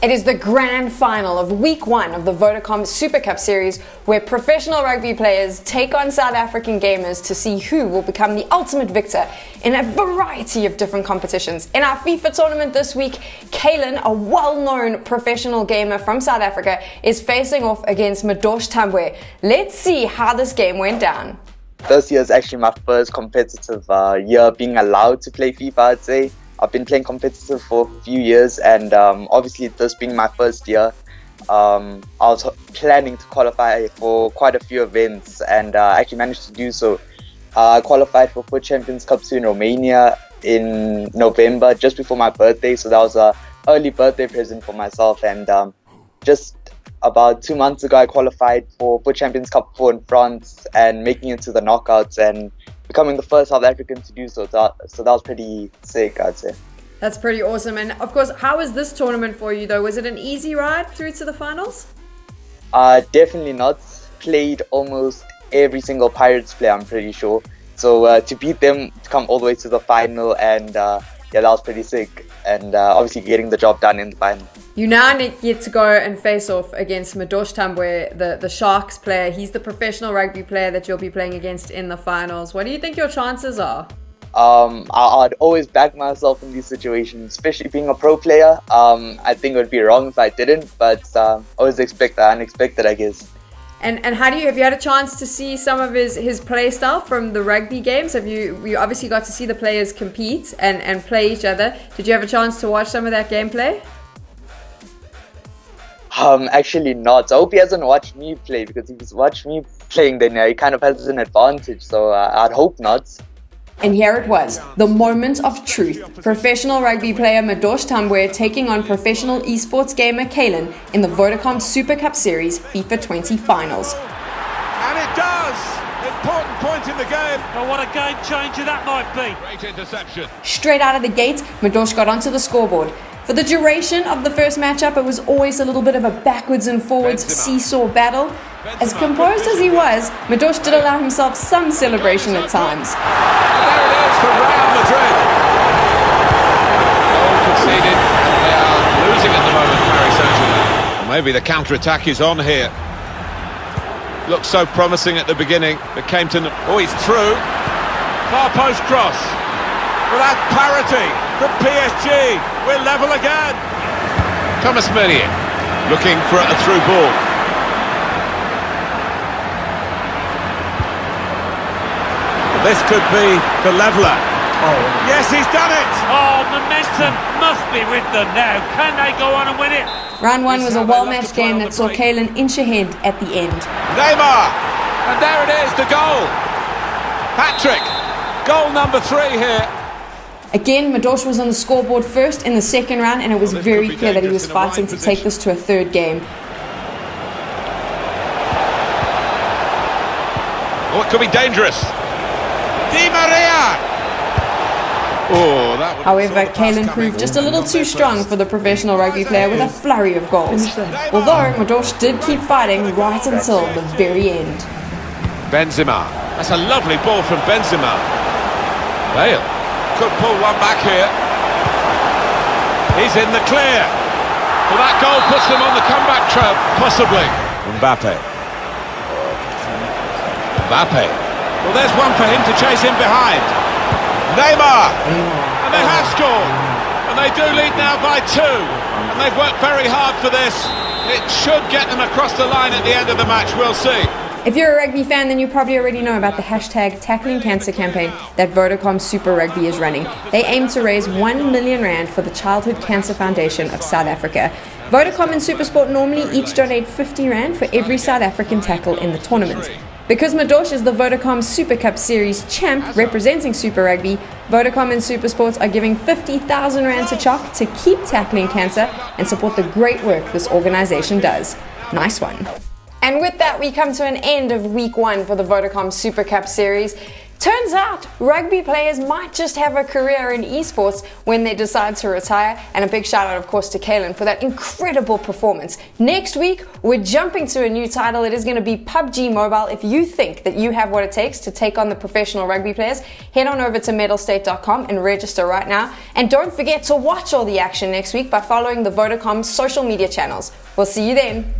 It is the grand final of week 1 of the Vodacom Super Cup series, where professional rugby players take on South African gamers to see who will become the ultimate victor in a variety of different competitions. In our FIFA tournament this week, Kaylan, a well-known professional gamer from South Africa, is facing off against Madosh Tambwe. Let's see how this game went down. This year is actually my first competitive year being allowed to play FIFA, I'd say. I've been playing competitive for a few years, and obviously this being my first year, I was planning to qualify for quite a few events, and I actually managed to do so. I qualified for FUT Champions Cup 2 in Romania in November, just before my birthday, so that was an early birthday present for myself. And just about 2 months ago, I qualified for FUT Champions Cup 4 in France and making it to the knockouts and becoming the first South African to do so. So that was pretty sick, I'd say. That's pretty awesome. And of course, how was this tournament for you though? Was it an easy ride through to the finals? Definitely not. Played almost every single Pirates player, I'm pretty sure. So to beat them, to come all the way to the final, and yeah, that was pretty sick. And obviously getting the job done in the final. You now get to go and face off against Madosh Tambwe, the Sharks player. He's the professional rugby player that you'll be playing against in the finals. What do you think your chances are? I'd always back myself in these situations, especially being a pro player. I think it would be wrong if I didn't, but always expect the unexpected, I guess. And have you had a chance to see some of his play style from the rugby games? You obviously got to see the players compete and play each other. Did you have a chance to watch some of that gameplay? Actually not. I hope he hasn't watched me play, because if he's watched me playing, then he kind of has an advantage. So I'd hope not. And here it was, the moment of truth. Professional rugby player Madosh Tambwe taking on professional esports gamer Kaylan in the Vodacom Super Cup Series FIFA20 finals. And it does! Important point in the game. Oh, what a game changer that might be. Great interception. Straight out of the gate, Madosh got onto the scoreboard. For the duration of the first matchup, it was always a little bit of a backwards and forwards seesaw battle. As composed as he was, Madosh did allow himself some celebration at times. And there it is for Real Madrid. Goal conceded. They are losing at the moment, Paris Saint-Germain. Maybe the counter-attack is on here. Looked so promising at the beginning, but came to... Oh, he's through. Far post cross. But that's parity from PSG. We're level again. Thomas Meunier looking for a through ball. This could be the leveller. Oh. Yes, he's done it. Oh, momentum must be with them now. Can they go on and win it? Round 1 was a well-matched game that saw Kaylan inch ahead at the end. Neymar, and there it is, the goal. Hat-trick, goal number 3 here. Again, Madosh was on the scoreboard first in the second round, and it was very clear that he was fighting to take this to a third game. Oh, it could be dangerous. Di Maria! Oh, that would... However, Kaylan proved just a little too strong for the professional rugby player with a flurry of goals. Although Madosh did keep fighting right until the very end. Benzema. That's a lovely ball from Benzema. Bale could pull one back here. He's in the clear. Well, that goal puts them on the comeback trail, possibly. Mbappe. Well, there's one for him to chase in behind. Neymar! And they have scored. And they do lead now by 2. And they've worked very hard for this. It should get them across the line at the end of the match. We'll see. If you're a rugby fan, then you probably already know about the hashtag Tackling Cancer campaign that Vodacom Super Rugby is running. They aim to raise 1 million rand for the Childhood Cancer Foundation of South Africa. Vodacom and Supersport normally each donate 50 rand for every South African tackle in the tournament. Because Madosh is the Vodacom Super Cup Series champ representing Super Rugby, Vodacom and Supersports are giving 50,000 rand to Chalk to keep tackling cancer and support the great work this organisation does. Nice one. And with that, we come to an end of week 1 for the Vodacom Super Cup Series. Turns out, rugby players might just have a career in esports when they decide to retire, and a big shout out of course to Kaylan for that incredible performance. Next week, we're jumping to a new title. It is going to be PUBG Mobile. If you think that you have what it takes to take on the professional rugby players, head on over to medalstate.com and register right now. And don't forget to watch all the action next week by following the Vodacom social media channels. We'll see you then.